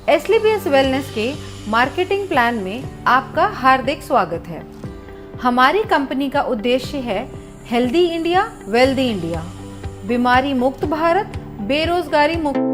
एसलीपीएस wellness के marketing plan में आपका हार्दिक स्वागत है। हमारी कंपनी का उद्देश्य है हेल्दी इंडिया, वेल्दी इंडिया, बीमारी मुक्त भारत, बेरोजगारी मुक्त।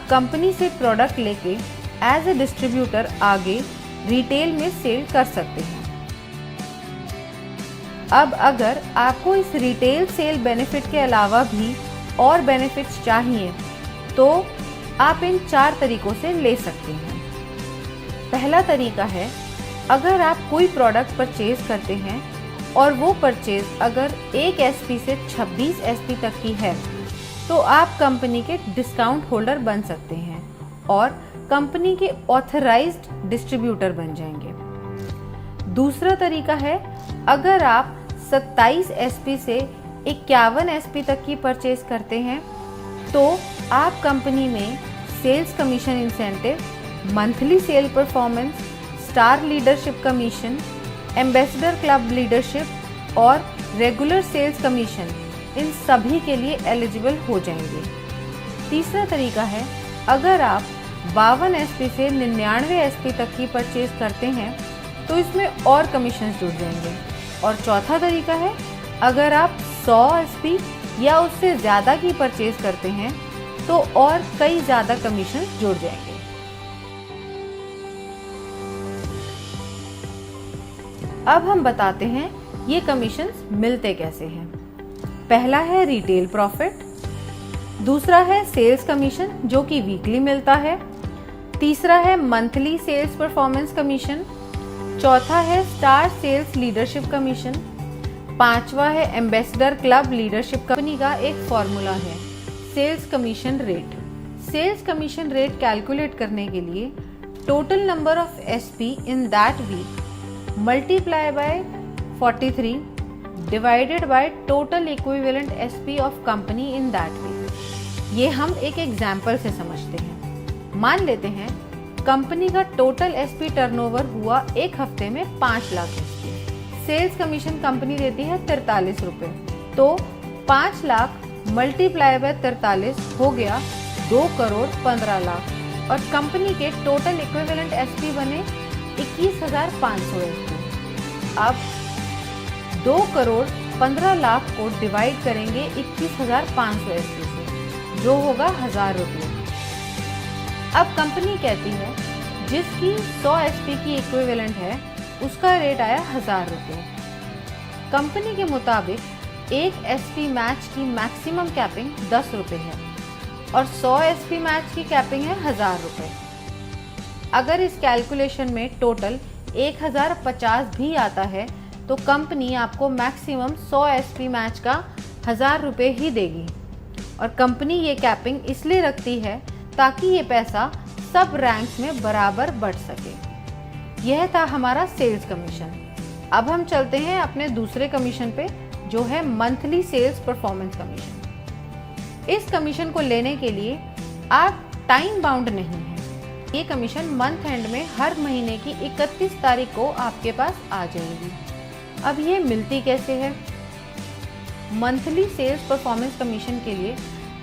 कंपनी से प्रोडक्ट लेके एज ए डिस्ट्रीब्यूटर आगे रिटेल में सेल कर सकते हैं। अब अगर आपको इस रिटेल सेल बेनिफिट के अलावा भी और बेनिफिट्स चाहिए तो आप इन 4 तरीकों से ले सकते हैं। पहला तरीका है, अगर आप कोई प्रोडक्ट परचेज करते हैं और वो परचेज अगर 1 SP से 26 SP तक की है तो आप कंपनी के डिस्काउंट होल्डर बन सकते हैं और कंपनी के ऑथराइज्ड डिस्ट्रीब्यूटर बन जाएंगे। दूसरा तरीका है, अगर आप 27 SP से 51 SP तक की परचेज करते हैं तो आप कंपनी में sales commission incentive, monthly sale performance, star leadership commission, ambassador club leadership और रेगुलर सेल्स कमीशन, इन सभी के लिए एलिजिबल हो जाएंगे। तीसरा तरीका है, अगर आप 52 SP से 99 SP तक की परचेज करते हैं तो इसमें और कमीशन जुड़ जाएंगे। और चौथा तरीका है, अगर आप 100 SP या उससे ज़्यादा की परचेज करते हैं तो और कई ज़्यादा कमीशन जुड़ जाएंगे। अब हम बताते हैं ये कमीशंस मिलते कैसे हैं। पहला है रिटेल प्रॉफिट, दूसरा है सेल्स कमीशन जो कि वीकली मिलता है, तीसरा है मंथली सेल्स परफॉर्मेंस कमीशन, चौथा है स्टार सेल्स लीडरशिप कमीशन, पांचवा है एम्बेसडर क्लब लीडरशिप। कंपनी का एक फॉर्मूला है sales commission rate. Sales commission rate calculate करने के लिए total number of SP in that week multiply by 43 divided by total equivalent SP of company in that week. ये हम एक example से समझते हैं। मान लेते हैं कंपनी का टोटल SP टर्नओवर हुआ एक हफ्ते में 5 lakh SP। Sales commission company देती है 43 रुपये, तो 5 लाख मल्टीप्लाई बाय 43 हो गया 2 करोड़ 15 लाख और कंपनी के टोटल इक्विवेलेंट SP बने 21,500 SP। अब 2 करोड़ 15 लाख को डिवाइड करेंगे 21,500 SP से, जो होगा 1000 रुपये। अब कंपनी कहती है जिसकी 100 SP की इक्विवेलेंट है उसका रेट आया 1000 रुपये। कंपनी के मुताबिक एक SP मैच की मैक्सिमम कैपिंग 10 रुपये है और 100 SP मैच की कैपिंग है 1000 रुपये। अगर इस कैलकुलेशन में टोटल 1050 भी आता है तो कंपनी आपको मैक्सिमम 100 SP मैच का 1000 रुपये ही देगी। और कंपनी ये कैपिंग इसलिए रखती है ताकि ये पैसा सब रैंक्स में बराबर बढ़ सके। यह था हमारा सेल्स कमीशन। अब हम चलते हैं अपने दूसरे कमीशन पे, जो है मंथली सेल्स परफॉर्मेंस कमीशन। इस कमीशन को लेने के लिए आप टाइम बाउंड नहीं हैं। ये कमीशन मंथ एंड में हर महीने की 31 तारीख को आपके पास आ जाएगी। अब ये मिलती कैसे है? मंथली सेल्स परफॉर्मेंस कमीशन के लिए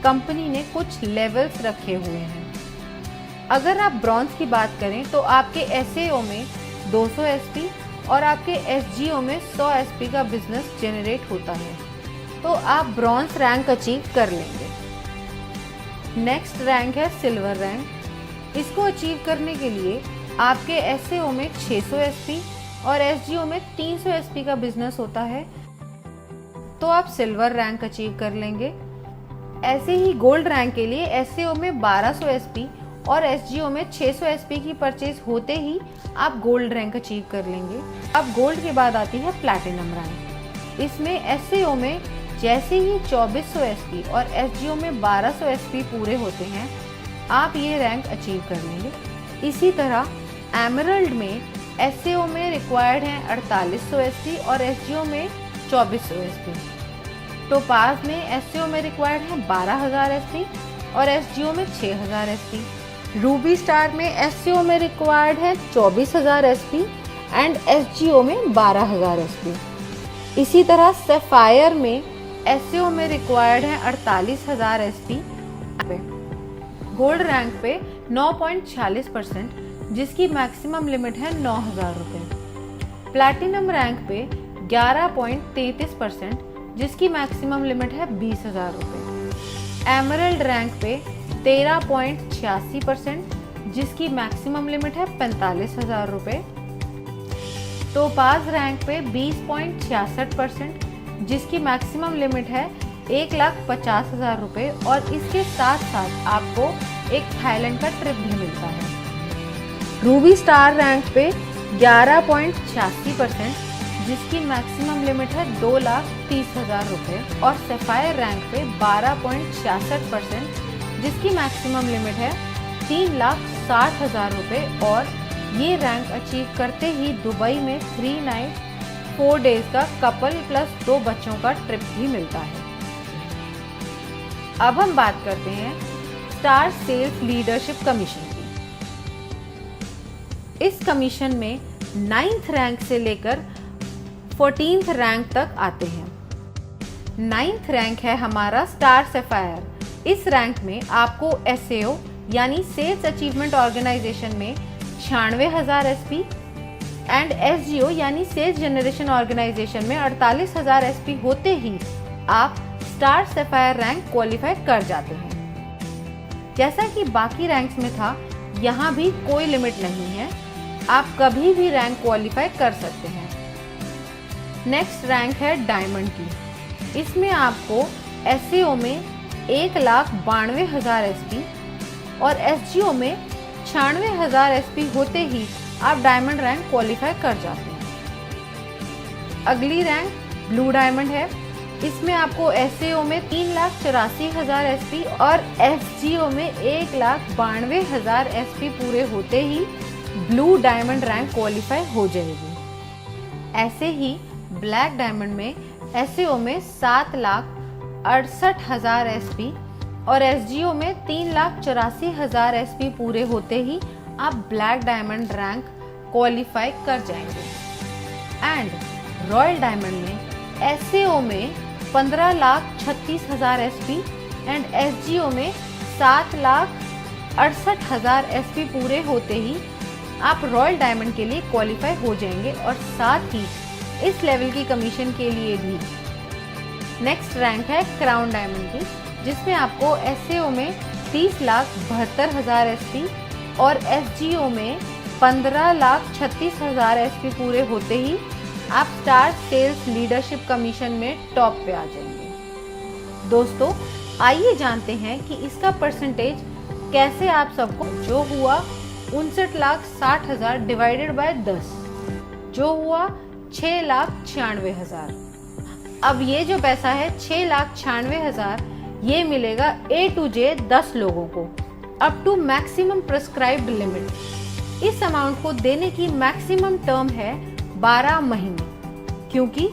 कंपनी ने कुछ लेवल्स रखे हुए हैं। अगर आप ब्रॉन्ज की बात करें तो आपके SAO में 200 SP और आपके SGO में 100 SP का बिजनेस जनरेट होता है तो आप ब्रॉन्ज रैंक अचीव कर लेंगे। नेक्स्ट रैंक है सिल्वर रैंक। इसको अचीव करने के लिए आपके SAO में 600 SP और SGO में 300 SP का बिजनेस होता है तो आप सिल्वर रैंक अचीव कर लेंगे। ऐसे ही गोल्ड रैंक के लिए SAO में 1200 SP और SGO में 600 SP की परचेज होते ही आप गोल्ड रैंक अचीव कर लेंगे। अब गोल्ड के बाद आती है प्लैटिनम रैंक। इसमें SAO में जैसे ही 2400 SP और SGO में 1200 SP पूरे होते हैं आप ये रैंक अचीव कर लेंगे। इसी तरह एमरल्ड में SAO में रिक्वायर्ड है 4800 SP और SGO में 2400 SP। टोपाज में SAO में रिक्वायर्ड है 12000 SP और SGO में 6000 SP। रूबी स्टार में SAO में रिक्वायर्ड है 24000 SP एंड SGO में 12000 SP। इसी तरह सैफायर में SAO में रिक्वायर्ड है 48000 SP। गोल्ड रैंक पे 9.46% जिसकी मैक्सिमम लिमिट है 9000 रुपये। प्लैटिनम रैंक पे 11.33% जिसकी मैक्सिमम लिमिट है 20000 रुपये। एमरल्ड रैंक पे 13.46% 20.86% जिसकी मैक्सिमम लिमिट है 45,000 रुपये। टोपाज रैंक पे 20.66% जिसकी मैक्सिमम लिमिट है 1,50,000 रुपये और इसके साथ साथ आपको एक थाईलैंड का ट्रिप भी मिलता है। रूबी स्टार रैंक पे 11.86% जिसकी मैक्सिमम लिमिट है 2,30,000 रुपये और सैफायर रैंक पे 12.66% जिसकी मैक्सिमम लिमिट है 3,60,000 रुपये और ये रैंक अचीव करते ही दुबई में 3 नाइट 4 डेज का कपल प्लस 2 बच्चों का ट्रिप भी मिलता है। अब हम बात करते हैं स्टार सेल्स लीडरशिप कमीशन की। इस कमीशन में 9th रैंक से लेकर 14th रैंक तक आते हैं। 9th रैंक है हमारा स्टार सैफायर। इस रैंक में आपको SAO यानी सेल्स अचीवमेंट ऑर्गेनाइजेशन में 96,000 SP एंड SGO यानी सेल्स जनरेशन ऑर्गेनाइजेशन में 48,000 SP होते ही आप स्टार सैफायर रैंक क्वालिफाई कर जाते हैं। जैसा कि बाकी रैंक्स में था, यहाँ भी कोई लिमिट नहीं है, आप कभी भी रैंक क्वालिफाई कर सकते हैं। नेक्स्ट रैंक है डायमंड की। इसमें आपको SAO में 1,92,000 SP और SGO में 96,000 SP होते ही आप डायमंड रैंक क्वालिफाई कर जाते हैं। अगली रैंक ब्लू डायमंड है। इसमें आपको SAO में 3,84,000 SP और SGO में 1,92,000 SP पूरे होते ही ब्लू डायमंड रैंक क्वालिफाई हो जाएगी। ऐसे ही ब्लैक डायमंड में SAO में 7,68,000 SP और SGO में 3,84,000 SP पूरे होते ही आप ब्लैक डायमंड रैंक क्वालिफाई कर जाएंगे। एंड रॉयल डायमंड में SAO में 15,36,000 SP एंड SGO में 7,68,000 SP पूरे होते ही आप रॉयल डायमंड के लिए क्वालिफाई हो जाएंगे और साथ ही इस लेवल की कमीशन के लिए भी। नेक्स्ट रैंक है क्राउन डायमंड की, जिसमें आपको SAO में 30,72,000 SP और SGO में 15,36,000 SP पूरे होते ही आप स्टार सेल्स लीडरशिप कमीशन में टॉप पे आ जाएंगे। दोस्तों, आइए जानते हैं कि इसका परसेंटेज कैसे आप सबको जो हुआ 59,60,000 डिवाइडेड बाय 10 जो हुआ 6,96,000। अब ये जो पैसा है 6,96,000 ये मिलेगा A to J 10 लोगों को up to maximum prescribed limit. इस अमाउंट को देने की मैक्सिमम टर्म है 12 महीने, क्योंकि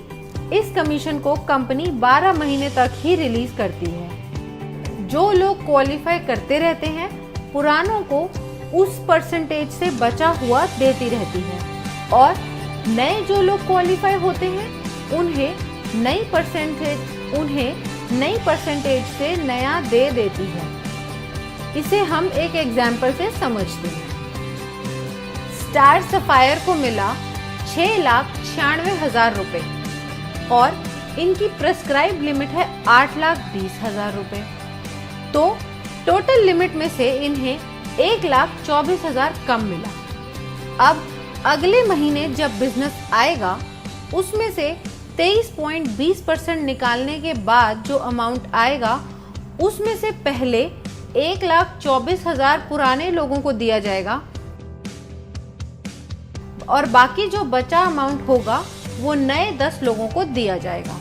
इस कमीशन को कंपनी 12 महीने तक ही रिलीज करती है। जो लोग क्वालिफाई करते रहते हैं, पुरानों को उस परसेंटेज से बचा हुआ देती रहती है और नए जो लोग क्वालिफाई होते हैं उन्हें नई परसेंटेज से नया दे देती है। इसे हम एक एग्जाम्पल से समझते हैं। स्टार सफायर को मिला 6,96,000 रुपए और इनकी प्रेस्क्राइब लिमिट है 8,20,000 रुपए। तो टोटल लिमिट में से इन्हें 1,24,000 कम मिला। अब अगले महीने जब बिजनेस आएगा उसमें से 23.20% निकालने के बाद जो अमाउंट आएगा उसमें से पहले 1,24,000 पुराने लोगों को दिया जाएगा और बाकी जो बचा अमाउंट होगा वो नए 10 लोगों को दिया जाएगा।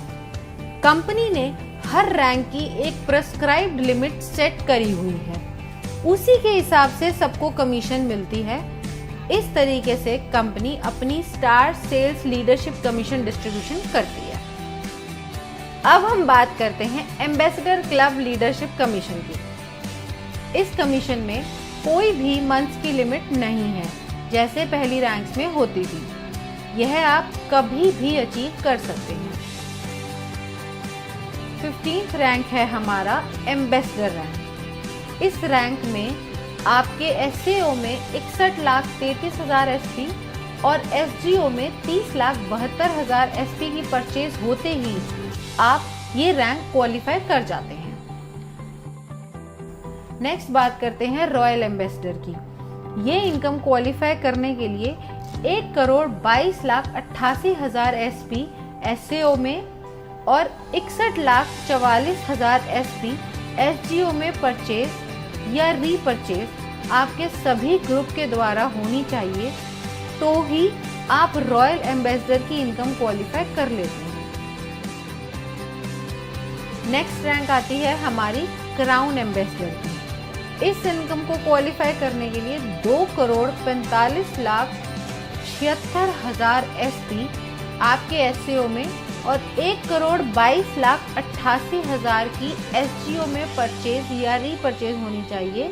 कंपनी ने हर रैंक की एक प्रेस्क्राइब्ड लिमिट सेट करी हुई है, उसी के हिसाब से सबको कमीशन मिलती है। इस तरीके से कंपनी अपनी star sales leadership commission distribution करती है। अब हम बात करते हैं एम्बेसडर क्लब लीडरशिप कमीशन की। इस कमीशन में कोई भी मंथ्स की लिमिट नहीं है जैसे पहली रैंक्स में होती थी। यह आप कभी भी अचीव कर सकते हैं। 15th रैंक है हमारा एम्बेसडर रैंक। इस रैंक में आपके SAO में 61,33,000 SP और SGO में 30,72,000 SP की परचेज होते ही आप ये रैंक क्वालिफाई कर जाते हैं। नेक्स्ट बात करते हैं रॉयल एम्बेसडर की। ये इनकम क्वालिफाई करने के लिए 1,22,88,000 SP SAO में और 61,44,000 SP SGO में परचेज या रीपरचेज आपके सभी ग्रुप के द्वारा होनी चाहिए, तो ही आप रॉयल एम्बेसडर की इनकम क्वालिफाई कर लेते हैं। नेक्स्ट रैंक आती है हमारी क्राउन एम्बेसडर की। इस इनकम को क्वालिफाई करने के लिए 2,45,76,000 SP आपके SAO में और 1,22,88,000 की SGO में परचेज या रीपरचेज होनी चाहिए।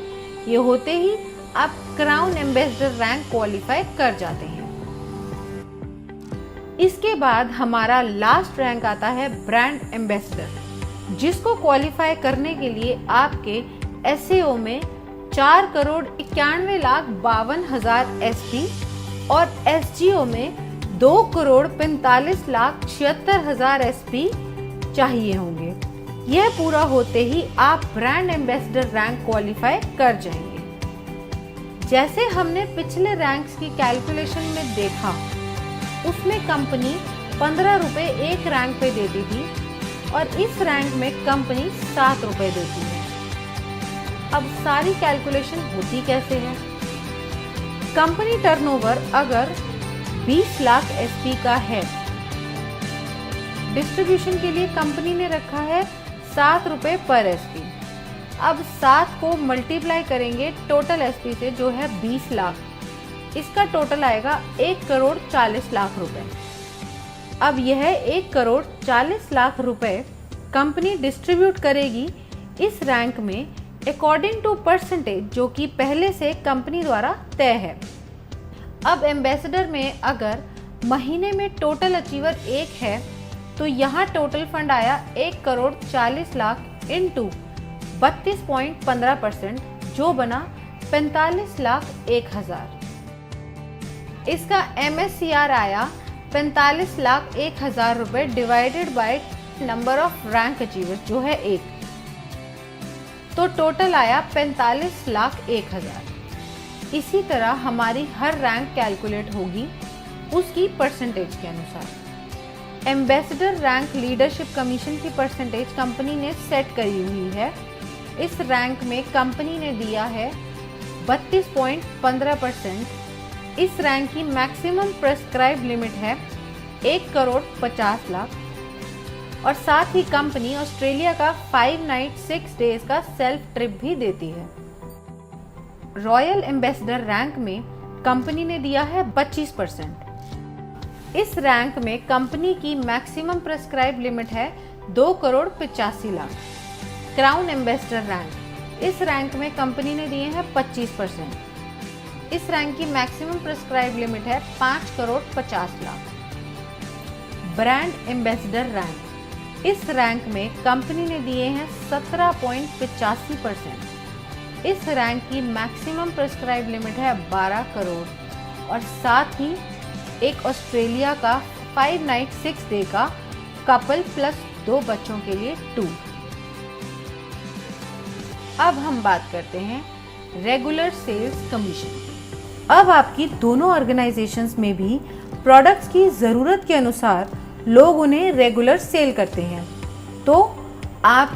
ये होते ही आप क्राउन एम्बेसडर रैंक क्वालिफाई कर जाते हैं। इसके बाद हमारा लास्ट रैंक आता है ब्रांड एम्बेसडर, जिसको क्वालिफाई करने के लिए आपके SAO में 4,91,52,000 SP और SGO में 2,45,76,000 SP चाहिए होंगे। यह पूरा होते ही आप ब्रांड एम्बेसडर रैंक क्वालिफाई कर जाएंगे। जैसे हमने पिछले रैंक्स की कैलकुलेशन में देखा, उसमें कंपनी 15 रुपए एक रैंक पे देती थी और इस रैंक में कंपनी 7 रुपए देती है। अब सारी कैलकुलेशन होती कैसे है? कंपनी टर्नओवर अगर 20 लाख SP का है, डिस्ट्रीब्यूशन के लिए कंपनी ने रखा है 7 रुपए पर SP। अब 7 को मल्टीप्लाई करेंगे टोटल SP से, जो है 20 लाख। इसका टोटल आएगा 1,40,00,000 रुपए। अब यह 1,40,00,000 रुपए कंपनी डिस्ट्रीब्यूट करेगी इस रैंक में अकॉर्डिंग टू परसेंटेज, जो कि पहले से कंपनी द्वारा तय है। अब एम्बेसडर में अगर महीने में टोटल अचीवर 1 है, तो यहाँ टोटल फंड आया 1,40,00,000 इंटू 32.15%, जो बना 45,01,000। इसका MSCR आया 45,01,000 रुपए divided by number of rank achiever, जो है 1, तो टोटल आया 45,01,000। इसी तरह हमारी हर रैंक कैलकुलेट होगी उसकी परसेंटेज के अनुसार। एम्बेसडर रैंक लीडरशिप कमीशन की परसेंटेज कंपनी ने सेट करी हुई है। इस रैंक में कंपनी ने दिया है 32.15%। इस रैंक की मैक्सिमम प्रेस्क्राइब लिमिट है 1,50,00,000 और साथ ही कंपनी ऑस्ट्रेलिया का 5 नाइट 6 डेज का सेल्फ ट्रिप भी देती है। रॉयल एम्बेसडर रैंक में कंपनी ने दिया है 25%। इस रैंक में कंपनी की मैक्सिमम प्रेस्क्राइब लिमिट है 2,85,00,000। क्राउन एम्बेसडर रैंक, इस रैंक में कंपनी ने दिए हैं 25%। इस रैंक की मैक्सिमम प्रेस्क्राइब लिमिट है 5,50,00,000। ब्रांड एम्बेसडर रैंक, इस रैंक में कंपनी ने दिए हैं 17.85%। इस रैंक की मैक्सिमम प्रेस्क्राइब लिमिट है 12 करोड़ और साथ ही एक ऑस्ट्रेलिया का 5 नाइट 6 डे का कपल प्लस 2 बच्चों के लिए टूर। अब हम बात करते हैं रेगुलर सेल्स कमीशन। अब आपकी दोनों ऑर्गेनाइजेशंस में भी प्रोडक्ट्स की ज़रूरत के अनुसार लोग उन्हें रेगुलर सेल करते हैं, तो आप